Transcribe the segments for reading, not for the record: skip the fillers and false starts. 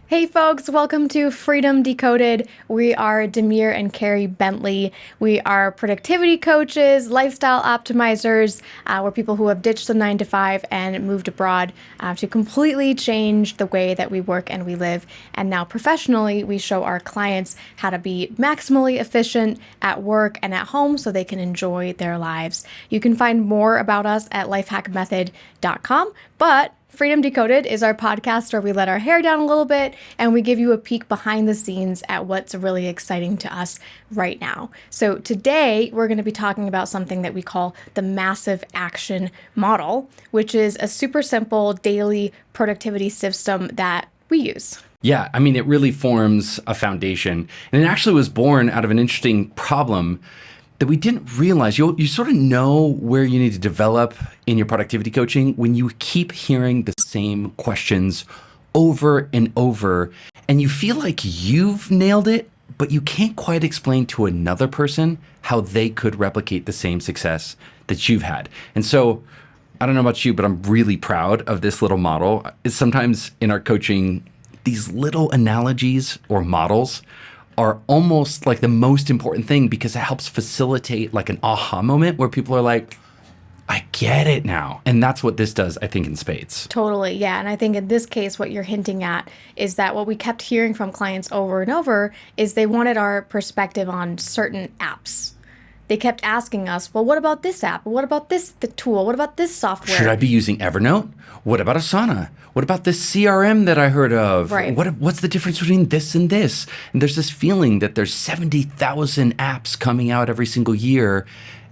Hey folks, welcome to Freedom Decoded. We are Demir and Carey Bentley. We are productivity coaches, lifestyle optimizers. We're people who have ditched the 9 to 5 and moved abroad to completely change the way that we work and we live. And now professionally, we show our clients how to be maximally efficient at work and at home so they can enjoy their lives. You can find more about us at lifehackmethod.com, but Freedom Decoded is our podcast where we let our hair down a little bit and we give you a peek behind the scenes at what's really exciting to us right now. So today we're going to be talking about something that we call the massive action model, which is a super simple daily productivity system that we use. Yeah, I mean, it really forms a foundation. And it actually was born out of an interesting problem that we didn't realize. You sort of know where you need to develop in your productivity coaching when you keep hearing the same questions over and over, and you feel like you've nailed it, but you can't quite explain to another person how they could replicate the same success that you've had. And so, I don't know about you, but I'm really proud of this little model. It's sometimes in our coaching, these little analogies or models are almost like the most important thing because it helps facilitate like an aha moment where people are like, I get it now. And that's what this does, I think, in spades. Totally, yeah. And I think in this case, what you're hinting at is that what we kept hearing from clients over and over is they wanted our perspective on certain apps. They kept asking us, well, what about this app? What about the tool? What about this software? Should I be using Evernote? What about Asana? What about this CRM that I heard of? Right. What's the difference between this and this? And there's this feeling that there's 70,000 apps coming out every single year,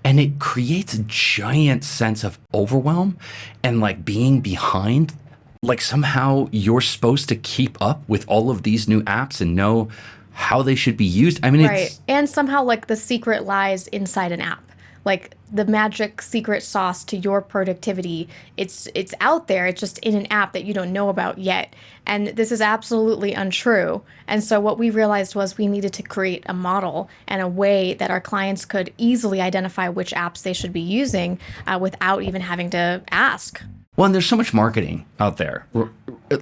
and it creates a giant sense of overwhelm and like being behind. Like somehow you're supposed to keep up with all of these new apps and know how they should be used. I mean, right. And somehow like the secret lies inside an app. Like the magic secret sauce to your productivity, it's out there. It's just in an app that you don't know about yet. And this is absolutely untrue. And so what we realized was we needed to create a model and a way that our clients could easily identify which apps they should be using without even having to ask. Well, and there's so much marketing out there.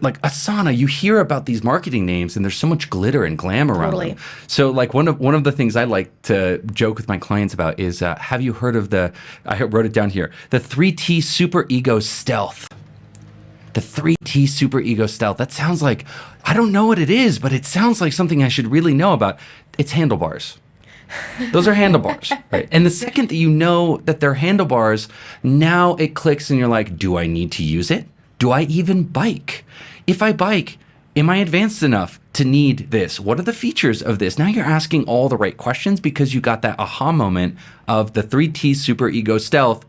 Like Asana, you hear about these marketing names and there's so much glitter and glam around them. So like one of the things I like to joke with my clients about is, have you heard of I wrote it down here, the 3T Super Ego Stealth. The 3T Super Ego Stealth. That sounds like, I don't know what it is, but it sounds like something I should really know about. It's handlebars. Those are handlebars, right? And the second that you know that they're handlebars, now it clicks and you're like, do I need to use it? Do I even bike? If I bike, am I advanced enough to need this? What are the features of this? Now you're asking all the right questions because you got that aha moment of the 3T Super Ego Stealth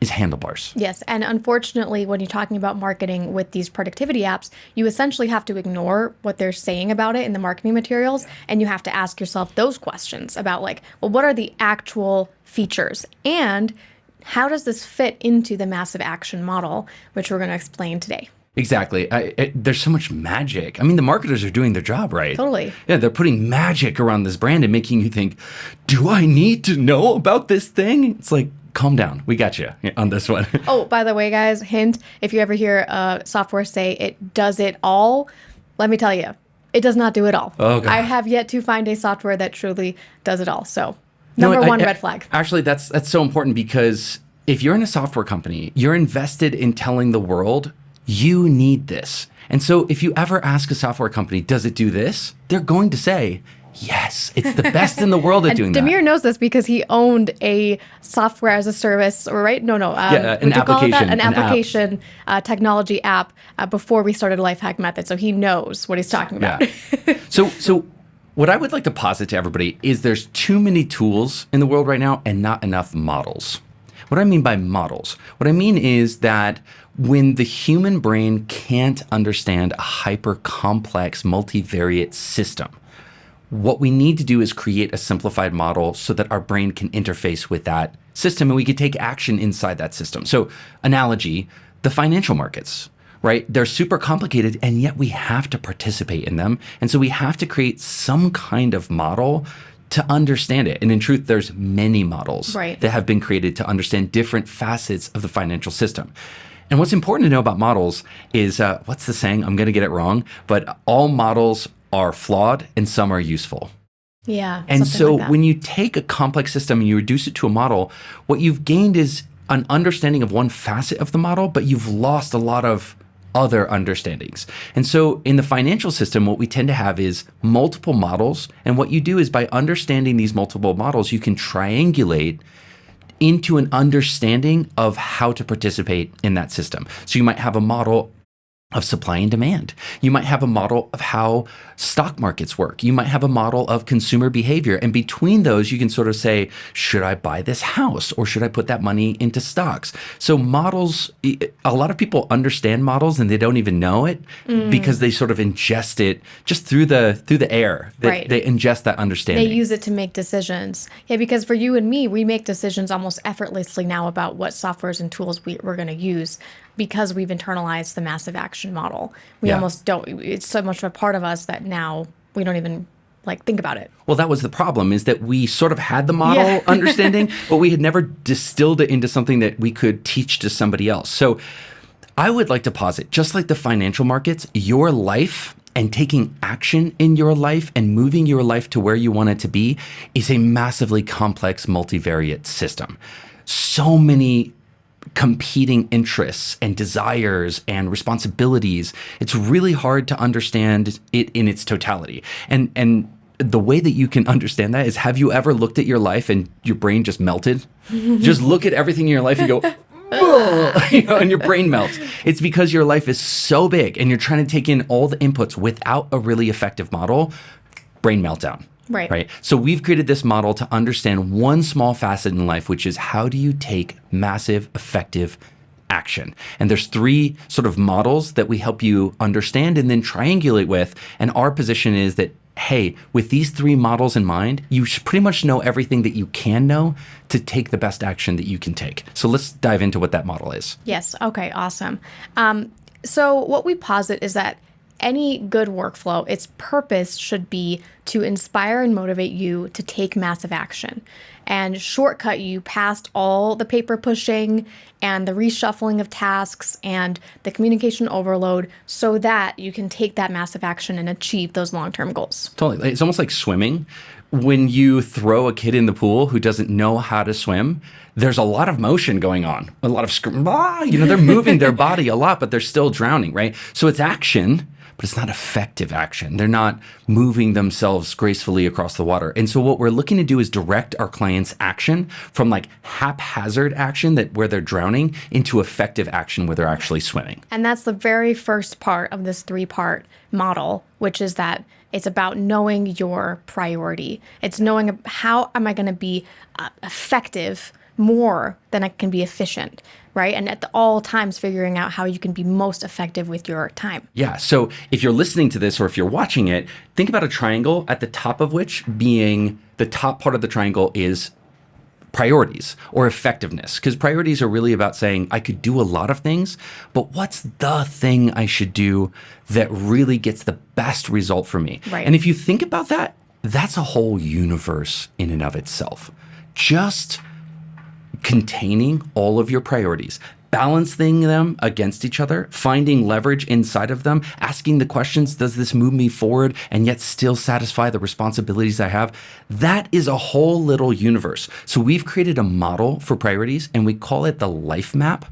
is handlebars. Yes. And unfortunately, when you're talking about marketing with these productivity apps, you essentially have to ignore what they're saying about it in the marketing materials. And you have to ask yourself those questions about like, well, what are the actual features? And how does this fit into the massive action model, which we're going to explain today? Exactly. There's so much magic. I mean, the marketers are doing their job, right? Totally. Yeah, they're putting magic around this brand and making you think, do I need to know about this thing? It's like, calm down. We got you on this one. Oh, by the way, guys, hint, if you ever hear software say it does it all, let me tell you, it does not do it all. Oh, God. I have yet to find a software that truly does it all. So number one red flag. Actually, that's so important because if you're in a software company, you're invested in telling the world you need this. And so if you ever ask a software company, does it do this? They're going to say, yes, it's the best in the world at doing that. Demir knows this because he owned a software as a service, right? No. An application. An application technology app before we started Lifehack Method. So he knows what he's talking about. Yeah. So what I would like to posit to everybody is there's too many tools in the world right now and not enough models. What I mean by models, what I mean is that when the human brain can't understand a hyper complex multivariate system, what we need to do is create a simplified model so that our brain can interface with that system and we can take action inside that system. So analogy, the financial markets, right? They're super complicated and yet we have to participate in them. And so we have to create some kind of model to understand it. And in truth, there's many models that have been created to understand different facets of the financial system. And what's important to know about models is, what's the saying? I'm going to get it wrong, but all models are flawed and some are useful. Yeah. And so like that. when you take a complex system and you reduce it to a model, what you've gained is an understanding of one facet of the model, but you've lost a lot of other understandings. And so in the financial system, what we tend to have is multiple models. And what you do is by understanding these multiple models, you can triangulate into an understanding of how to participate in that system. So you might have a model of supply and demand. You might have a model of how stock markets work. You might have a model of consumer behavior. And between those, you can sort of say, should I buy this house or should I put that money into stocks? So models, a lot of people understand models and they don't even know it because they sort of ingest it just through the air. They ingest that understanding. They use it to make decisions. Yeah, because for you and me, we make decisions almost effortlessly now about what softwares and tools we're going to use because we've internalized the massive action model. We almost don't, it's so much of a part of us that now we don't even think about it. Well, that was the problem, is that we sort of had the model understanding, but we had never distilled it into something that we could teach to somebody else. So I would like to posit, just like the financial markets, your life and taking action in your life and moving your life to where you want it to be is a massively complex multivariate system. So many competing interests and desires and responsibilities. It's really hard to understand it in its totality. And the way that you can understand that is, have you ever looked at your life and your brain just melted? Just look at everything in your life and go, and your brain melts. It's because your life is so big and you're trying to take in all the inputs without a really effective model. Brain meltdown. Right. So we've created this model to understand one small facet in life, which is how do you take massive, effective action? And there's 3 sort of models that we help you understand and then triangulate with. And our position is that, hey, with these 3 models in mind, you should pretty much know everything that you can know to take the best action that you can take. So let's dive into what that model is. Yes. Okay. Awesome. So what we posit is that any good workflow, its purpose should be to inspire and motivate you to take massive action and shortcut you past all the paper pushing and the reshuffling of tasks and the communication overload so that you can take that massive action and achieve those long-term goals. Totally. It's almost like swimming. When you throw a kid in the pool who doesn't know how to swim, there's a lot of motion going on, a lot of they're moving their body a lot, but they're still drowning, right? So it's action, but it's not effective action. They're not moving themselves gracefully across the water. And so what we're looking to do is direct our clients' action from haphazard action where they're drowning into effective action where they're actually swimming. And that's the very first part of this 3-part model, which is that it's about knowing your priority. It's knowing how am I going to be effective more than I can be efficient, right? And at all times figuring out how you can be most effective with your time. Yeah. So if you're listening to this or if you're watching it, think about a triangle at the top of which being the top part of the triangle is priorities or effectiveness, because priorities are really about saying I could do a lot of things, but what's the thing I should do that really gets the best result for me? Right. And if you think about that, that's a whole universe in and of itself. Just containing all of your priorities, balancing them against each other, finding leverage inside of them, asking the questions, does this move me forward and yet still satisfy the responsibilities I have? That is a whole little universe. So we've created a model for priorities and we call it the life map.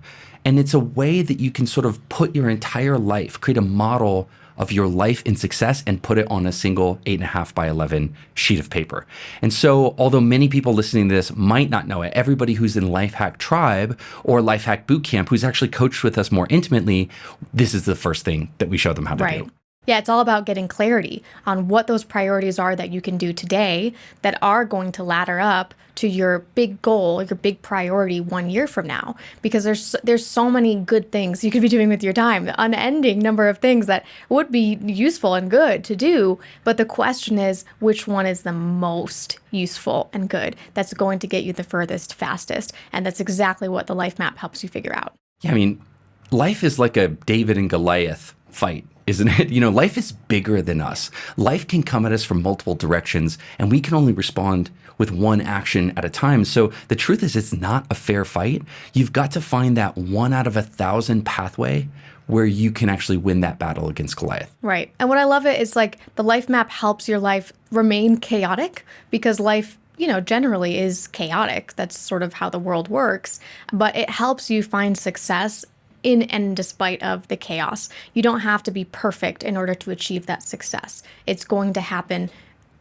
And it's a way that you can sort of put your entire life, create a model of your life in success and put it on a single 8.5 by 11 sheet of paper. And so, although many people listening to this might not know it, everybody who's in Lifehack Tribe or Lifehack Bootcamp, who's actually coached with us more intimately, this is the first thing that we show them how to do. Yeah, it's all about getting clarity on what those priorities are that you can do today that are going to ladder up to your big goal, your big priority 1 year from now. Because there's so many good things you could be doing with your time, the unending number of things that would be useful and good to do. But the question is, which one is the most useful and good that's going to get you the furthest, fastest? And that's exactly what the life map helps you figure out. Yeah, I mean, life is like a David and Goliath fight. isn't it? Life is bigger than us. Life can come at us from multiple directions, and we can only respond with one action at a time. So the truth is, it's not a fair fight. You've got to find that 1 out of 1,000 pathway where you can actually win that battle against Goliath. Right. And what I love it is like the life map helps your life remain chaotic because life, generally is chaotic. That's sort of how the world works. But it helps you find success in and despite of the chaos. You don't have to be perfect in order to achieve that success. It's going to happen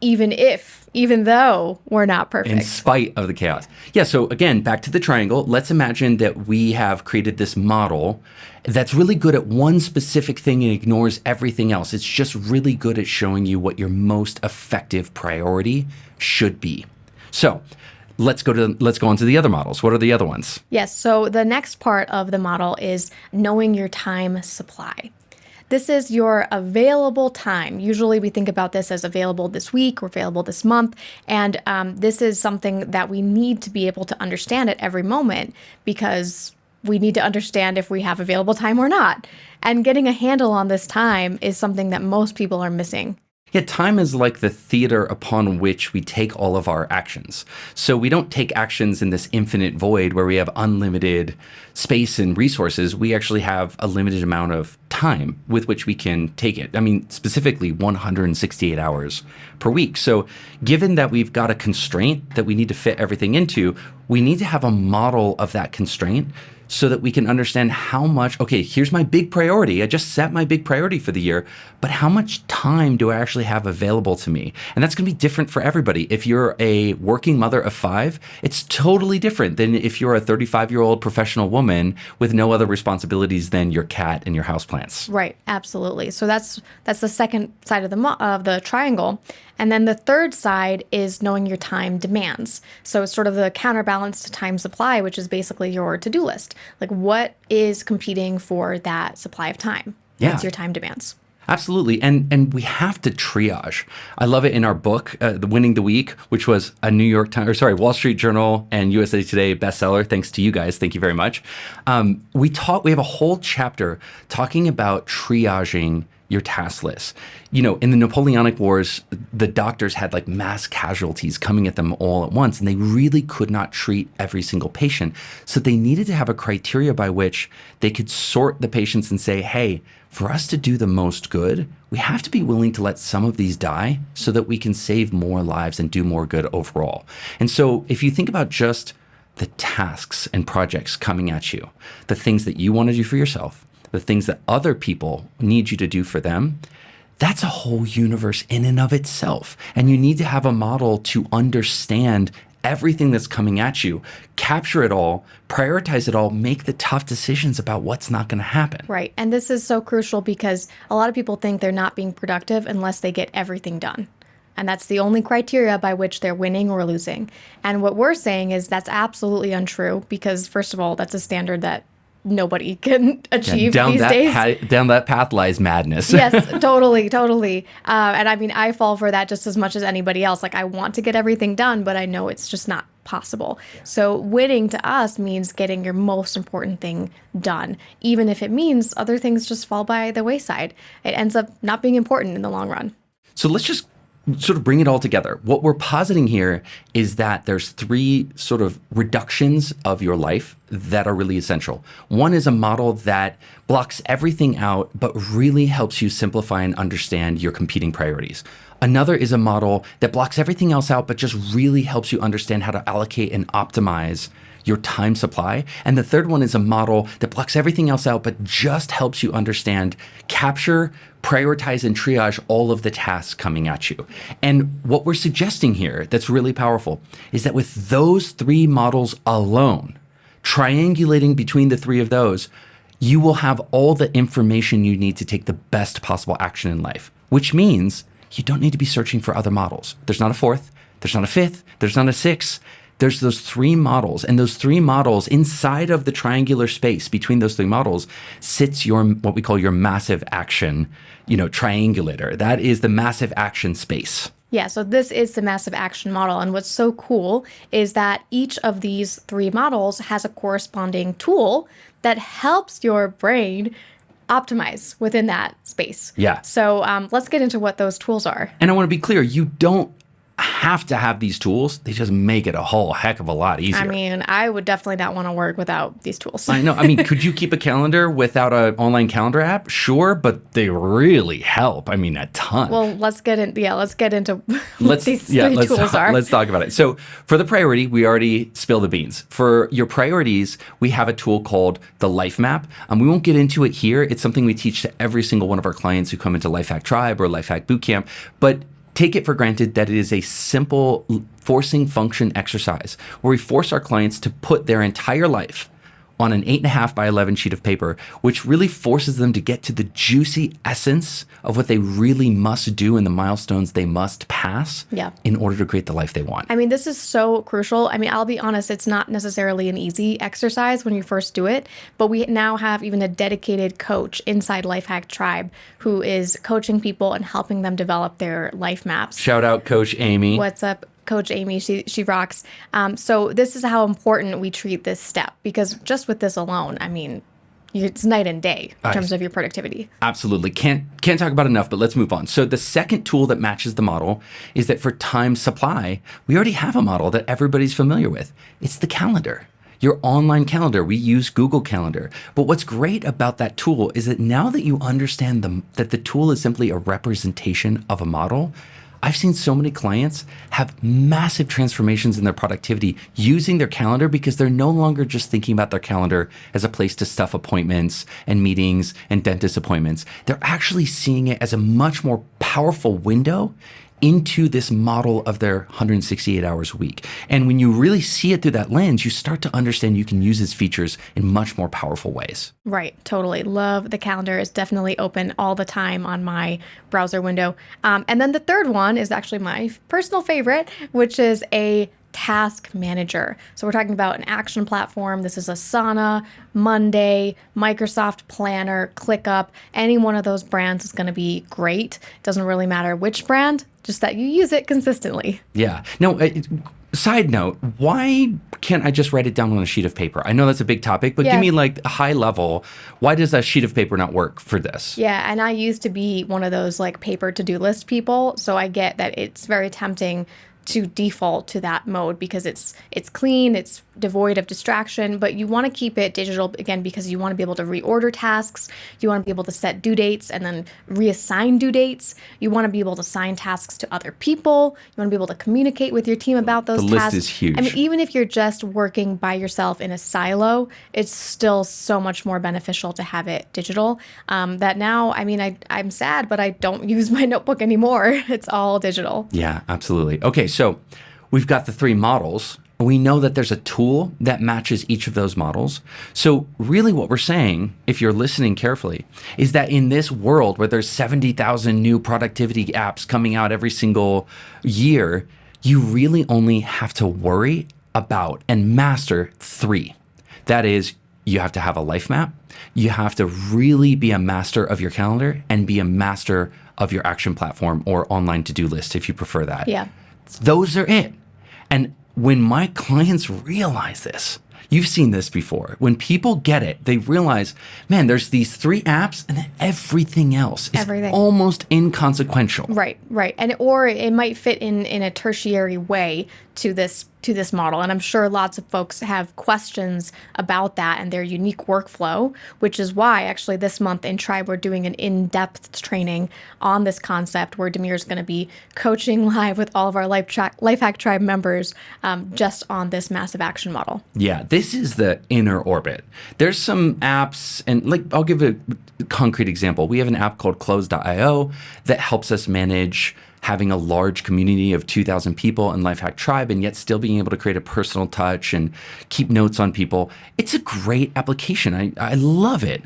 even though we're not perfect. In spite of the chaos. Yeah, so again, back to the triangle. Let's imagine that we have created this model that's really good at one specific thing and ignores everything else. It's just really good at showing you what your most effective priority should be. So let's go on to the other models. What are the other ones? Yes, so the next part of the model is knowing your time supply. This is your available time. Usually we think about this as available this week or available this month. And this is something that we need to be able to understand at every moment because we need to understand if we have available time or not. And getting a handle on this time is something that most people are missing. Yeah, time is like the theater upon which we take all of our actions. So we don't take actions in this infinite void where we have unlimited space and resources. We actually have a limited amount of time with which we can take it. I mean, specifically 168 hours per week. So given that we've got a constraint that we need to fit everything into, we need to have a model of that constraint so that we can understand how much, okay, here's my big priority. I just set my big priority for the year, but how much time do I actually have available to me? And that's gonna be different for everybody. If you're a working mother of 5, it's totally different than if you're a 35-year-old professional woman with no other responsibilities than your cat and your houseplants. Right, absolutely. So that's the second side of the triangle. And then the third side is knowing your time demands. So it's sort of the counterbalance to time supply, which is basically your to-do list. Like what is competing for that supply of time? Yeah. What's your time demands? Absolutely. And we have to triage. I love it in our book, The Winning the Week, which was a Wall Street Journal and USA Today bestseller. Thanks to you guys. Thank you very much. We have a whole chapter talking about triaging your task list. In the Napoleonic Wars, the doctors had like mass casualties coming at them all at once, and they really could not treat every single patient. So they needed to have a criteria by which they could sort the patients and say, hey, for us to do the most good, we have to be willing to let some of these die so that we can save more lives and do more good overall. And so if you think about just the tasks and projects coming at you, the things that you want to do for yourself, the things that other people need you to do for them, that's a whole universe in and of itself. And you need to have a model to understand everything that's coming at you, capture it all, prioritize it all, make the tough decisions about what's not going to happen. Right. And this is so crucial because a lot of people think they're not being productive unless they get everything done. And that's the only criteria by which they're winning or losing. And what we're saying is that's absolutely untrue because, first of all, that's a standard that nobody can achieve these days. Down that path lies madness. Yes, totally. And I mean, I fall for that just as much as anybody else. Like I want to get everything done, but I know it's just not possible. So winning to us means getting your most important thing done, even if it means other things just fall by the wayside. It ends up not being important in the long run. So let's just sort of bring it all together. What we're positing here is that there's 3 sort of reductions of your life that are really essential. One is a model that blocks everything out, but really helps you simplify and understand your competing priorities. Another is a model that blocks everything else out, but just really helps you understand how to allocate and optimize your time supply. And the third one is a model that blocks everything else out, but just helps you understand, capture, prioritize, and triage all of the tasks coming at you. And what we're suggesting here that's really powerful is that with those 3 models alone, triangulating between the 3 of those, you will have all the information you need to take the best possible action in life, which means you don't need to be searching for other models. There's not a 4th, there's not a 5th, there's not a 6th. There's those 3 models, and those 3 models inside of the triangular space between those 3 models sits your, what we call your massive action, triangulator. That is the massive action space. Yeah, so this is the massive action model. And what's so cool is that each of these 3 models has a corresponding tool that helps your brain optimize within that space. Yeah. So let's get into what those tools are. And I want to be clear, you don't have to have these tools. They just make it a whole heck of a lot easier. I mean, I would definitely not want to work without these tools. I know. I mean, could you keep a calendar without an online calendar app? Sure, but they really help. I mean, a ton. Well, let's get into what these three tools are. Let's talk about it. So for the priority, we already spilled the beans. For your priorities, we have a tool called the Life Map. We won't get into it here. It's something we teach to every single one of our clients who come into Lifehack Tribe or Lifehack Bootcamp. But take it for granted that it is a simple forcing function exercise where we force our clients to put their entire life on an 8.5 by 11 sheet of paper, which really forces them to get to the juicy essence of what they really must do and the milestones they must pass in order to create the life they want. I mean, this is so crucial. I mean, I'll be honest, it's not necessarily an easy exercise when you first do it, but we now have even a dedicated coach inside Lifehack Tribe who is coaching people and helping them develop their life maps. Shout out Coach Amy. What's up? Coach Amy, she rocks. So this is how important we treat this step, because just with this alone, I mean, it's night and day in terms of your productivity. Absolutely. Can't talk about enough, but let's move on. So the second tool that matches the model is that for time supply, we already have a model that everybody's familiar with. It's the calendar. Your online calendar. We use Google Calendar. But what's great about that tool is that now that you understand that the tool is simply a representation of a model, I've seen so many clients have massive transformations in their productivity using their calendar because they're no longer just thinking about their calendar as a place to stuff appointments and meetings and dentist appointments. They're actually seeing it as a much more powerful window into this model of their 168 hours a week. And when you really see it through that lens, you start to understand you can use its features in much more powerful ways. Right, totally. Love the calendar. It's definitely open all the time on my browser window. And then the third one is actually my personal favorite, which is a task manager. So we're talking about an action platform. This is Asana, Monday, Microsoft Planner, ClickUp. Any one of those brands is going to be great. Doesn't really matter which brand, just that you use it consistently. Yeah. Now, side note, why can't I just write it down on a sheet of paper? I know that's a big topic, but give me like a high level. Why does a sheet of paper not work for this? Yeah, and I used to be one of those like paper to-do list people, so I get that it's very tempting to default to that mode because it's clean, it's devoid of distraction, but you want to keep it digital again because you want to be able to reorder tasks, you want to be able to set due dates and then reassign due dates, you want to be able to assign tasks to other people, you want to be able to communicate with your team about those tasks. The list is huge. I mean, even if you're just working by yourself in a silo, it's still so much more beneficial to have it digital. That now, I mean, I'm sad, but I don't use my notebook anymore. It's all digital. Yeah, absolutely. Okay, so we've got the three models. We know that there's a tool that matches each of those models. So really what we're saying, if you're listening carefully, is that in this world where there's 70,000 new productivity apps coming out every single year, you really only have to worry about and master three. That is, you have to have a life map. You have to really be a master of your calendar and be a master of your action platform or online to-do list if you prefer that. Yeah. Those are it. And when my clients realize this, you've seen this before. When people get it, they realize, man, there's these three apps and then everything else is almost inconsequential. Right. And or it might fit in a tertiary way to this model. And I'm sure lots of folks have questions about that and their unique workflow, which is why actually this month in Tribe, we're doing an in-depth training on this concept where Demir is going to be coaching live with all of our Lifehack Tribe members just on this massive action model. Yeah, this is the inner orbit. There's some apps, and like I'll give a concrete example. We have an app called Close.io that helps us manage having a large community of 2,000 people in Lifehack Tribe and yet still being able to create a personal touch and keep notes on people. It's a great application. I love it,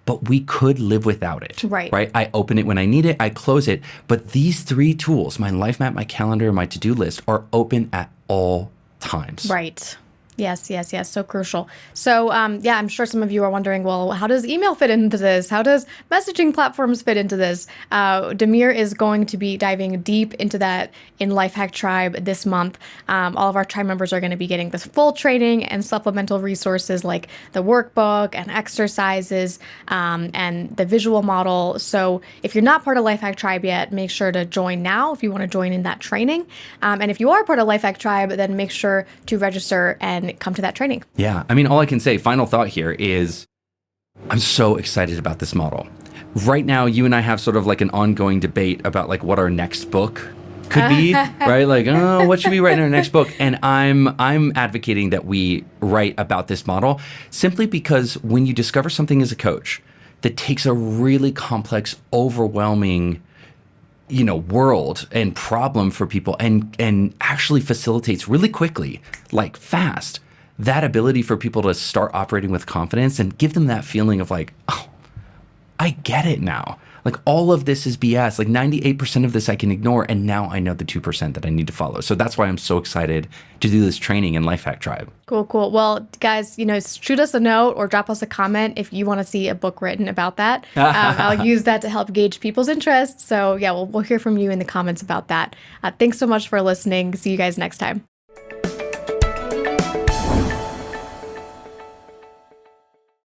but we could live without it. Right. I open it when I need it, I close it. But these three tools, my life map, my calendar, and my to-do list, are open at all times. Right. Yes, yes, yes. So crucial. So, yeah, I'm sure some of you are wondering, well, how does email fit into this? How does messaging platforms fit into this? Demir is going to be diving deep into that in Lifehack Tribe this month. All of our tribe members are going to be getting this full training and supplemental resources like the workbook and exercises and the visual model. So, if you're not part of Lifehack Tribe yet, make sure to join now if you want to join in that training. And if you are part of Lifehack Tribe, then make sure to register and come to that training. Yeah. I mean, all I can say, final thought here is I'm so excited about this model. Right now, you and I have sort of like an ongoing debate about like what our next book could be, right? Like, oh, what should we write in our next book? And I'm advocating that we write about this model simply because when you discover something as a coach that takes a really complex, overwhelming world and problem for people and actually facilitates really quickly, like fast, that ability for people to start operating with confidence and give them that feeling of like, oh, I get it now. Like all of this is BS. Like 98% of this I can ignore. And now I know the 2% that I need to follow. So that's why I'm so excited to do this training in Lifehack Tribe. Cool, cool. Well, guys, shoot us a note or drop us a comment if you want to see a book written about that. I'll use that to help gauge people's interest. So yeah, we'll hear from you in the comments about that. Thanks so much for listening. See you guys next time.